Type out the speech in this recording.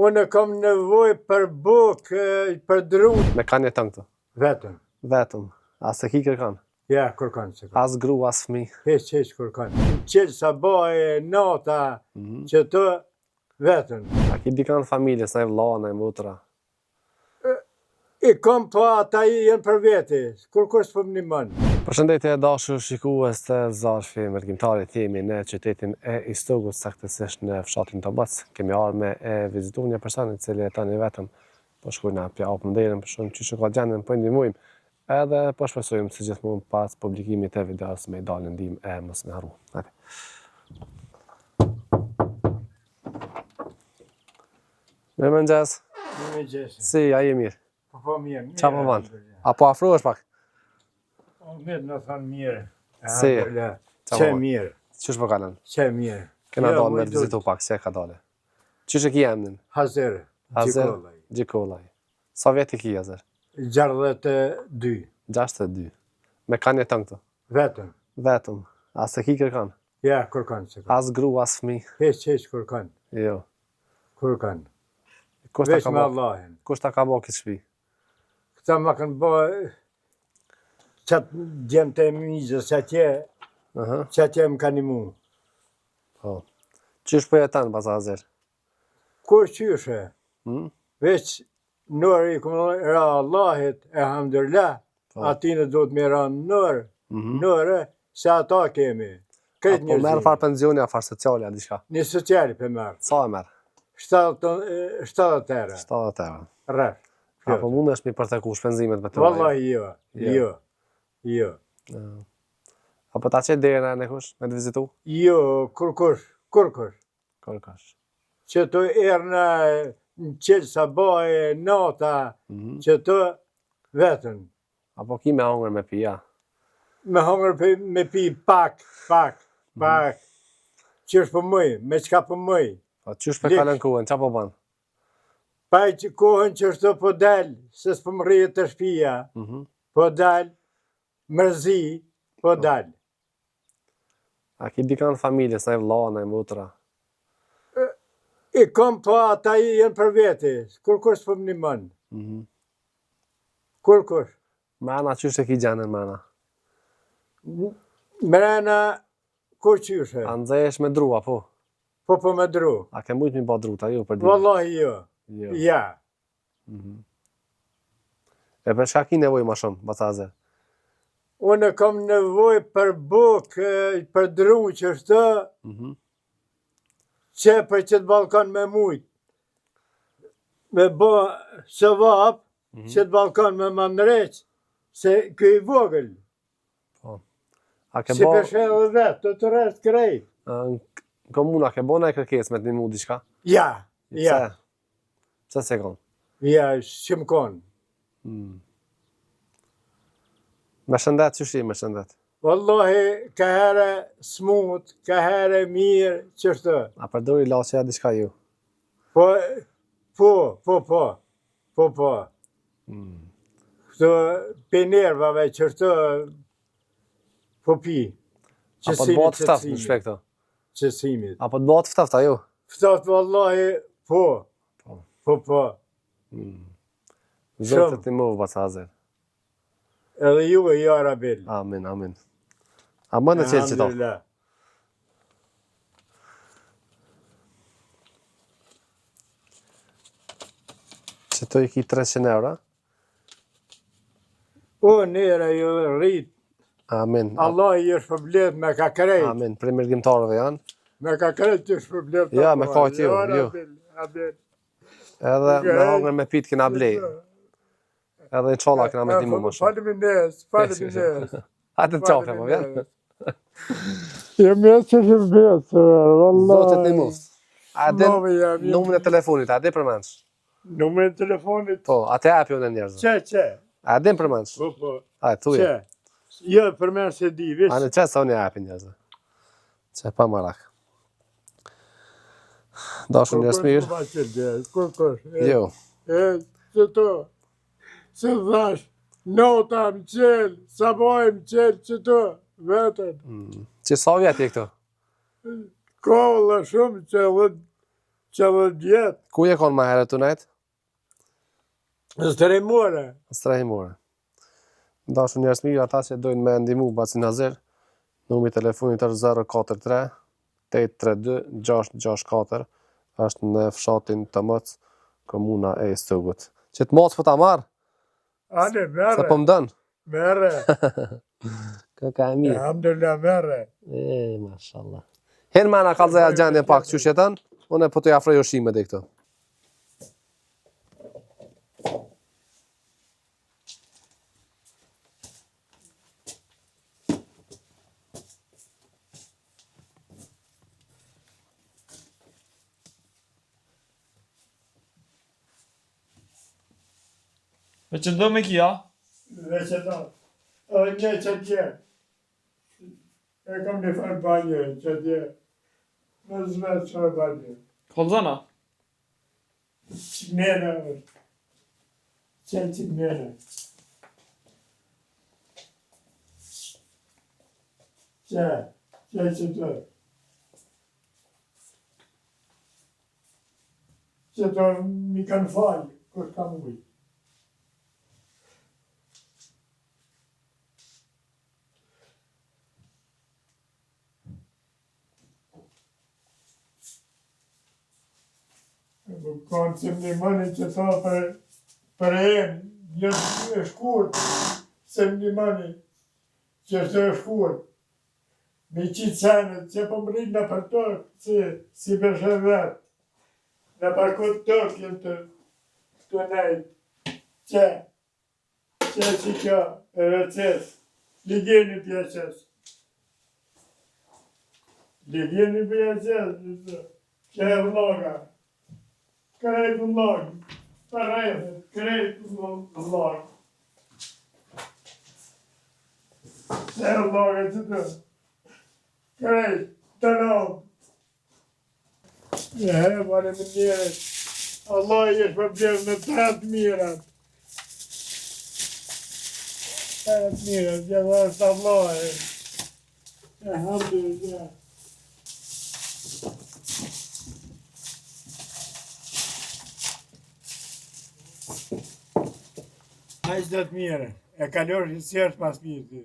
Unë kam nevoj për bukë, për drunë. Me kanë jeton këtu? Vetëm. Vetëm. As e ki kërkan? Ja, kërkan se ka. As gru, as fmi? Heq kërkan. Qelë sa baje, nata, që të vetëm. A ki dikan familjes, në e vla, në e mutra? I kam po ata i jenë për veti, kur s'po më nimon. Përshëndetje e dashur shikues të Zarfi Mërgjimtarit, jemi në qytetin e Istogut, saktësisht në fshatin Tobac. Kemi ardhur me e vizitu një person i cili jeton i vetëm, po shkojna pja hapëm derën për shumë çysh ka gjendën, po ndihmojmë. Edhe po shpresojmë si gjithmonë pas publikimit të videos me dalë ndihmë e mos me harru. Hajde. Mirëmëngjes. Mirëmëngjes. Si, a je mirë? Po mirë. Qa po vanë? Apo afrohesh pak? Mirë, në thonë mirë. Si? Që mirë. Qysh po kalën? Që mirë. Kena dalë me vizitu pak, si e ka dalë? Qysh e ki emnin? Hazer. Gjikollaj. Sa vjet i ki Hazer? 62. 62. Me kanë jeton këtu? Vetëm. Vetëm. As e ki kërkan? Ja, kërkan se ka. As gru, as fmi? Heq kërkan. Jo. Kërkan. Veç me Allahin. Kush ta ka bo këtë shpi? Këta më kanë bo qatë djemë të mizës që atje më kanë imu. Po. Qysh po jetan pas Hazer? Kur qyshe? Veç nërë i këmë ra Allahit, e hamdërla, atine do të me ra nërë, se ata kemi. Apo merë farë pensioni, a farë sociali, a diçka? Një sociali për merë. Sa e merë? 70 euro. 70 euro. Rreth. Apo mund është mi përteku shpenzimet me të Wallahi jo. Apo ta qe derën e kush me të vizitu? Jo, kurkush. Që të erë në qelë sa baje, nata, që të vetën. Apo ki me hongër me pija? Me hongër me pi pak. Qysh për mëj, me qka për mëj. Qysh për kalën kuën, qa po banë? Paj që kohën që është po del, se s'po më rritë të shpia, po del, mërzi, po del. A ki dikan familjes, në e vla, në e mutra? I kom po ata i jenë për veti, kur s'po më nimon. Kur. Mrena, qysh e ki gjenën mrena? Mrena, kur qyshe? A nxehesh me drua, po? Po me dru. A ke mujt mi ba druta, jo për dime? Wallahi jo. Ja. E për shka ki nevoj ma shumë, Hazer? Unë kam nevoj për bukë, për dru që është, që për qëtë balkan me mujt. Me bo sëvap, qëtë balkan me mandreq, se këj vogël. Si përshe edhe vetë, të rest krejt. Në komuna, ke bona e kërkes me të një mu diqka? Ja. Pse se konë? Ja, që më konë. Me shëndet, që shi me shëndet? Wallahi, ka herë smut, ka herë mirë, qështë? A përdori lasja diqka ju? Po. Këto pe nervave, qështë, po pi. Apo të batë ftaft në shpekto? Qësimit. Apo të batë ftaft, ajo? Ftaft, wallahi, po. Zërë të të movë, Hazer. Edhe ju e ja Rabil. Amin. A më në qelë që to? Që to i ki 300 euro? O, nere ju rrit. Amin. Allah i është përblet me ka krejt. Amin. Për mërgjimtarëve janë? Me ka krejt që është përblet. Ja, me ka që ju. Edhe me hongër me pitë kina blej. Edhe në qolla kina me dimu më shumë. Falimines. Hajtë të qafe, po vjen? Jemi e që shërbet, valla. Zotet një muftë. A din numën e telefonit, a di përmensh? Numën e telefonit? Po, a te api unë e njerëzë? Që? A din përmensh? Po. A, thuje? Që? Jo, përmensh e di, vish. A në që sa unë e api njerëzë? Që pa marak. Dashën njërës mirë? Kur. Jo. Që to, që dhash, nota më qelë, sabaj më qelë, që to, vetën. Që sa vjetë i këto? Kolla shumë që që vë djetë, Ku je konë ma herët të nejtë? në strejmore. Strehimore. Dashur njerëz mirë, ata që dojnë me ndihmu Bacin Nazir, numri i telefonit është 043 832 664, është në fshatin Tëmëc, komuna e Istogut. Që të mos po ta marr, Ane, se mere, po më dën. mere. Ka e mirë. Alhamdulillah, mere. Mashallah. Hen më na kallëzoj gjendje pak çu shetan, unë po të afroj ushqimet e këto. Me që ndo me kia? Dhe që ta, edhe një që tje, e kam një farë banje, që tje, në zvetë që banje. Kolzana? Qiknene është, që qiknene. Që të. Që të mi kanë falë, kur kam ujë. Kanë që më një mëni që ta për e një e shkurt, se më një mëni që është e shkurt. Me qitë senet që po më rritë në për tokë, si beshe vetë. Në për këtë tokë jenë të nejtë. Që kjo e vëces, ligjeni pjeqes. Ligjeni pjeqes, që e vloga. Krejtë vlogë, krejtë vlogë. Se vlogë që të, krejtë, të nëmë. Bare më njëre, Allah i është për bjerë në të atë mirat. Të atë mirat, që dhe është Allah e. Alhamdulillah. A ishtë dhe të mire, e kalorë si është pas mirë të.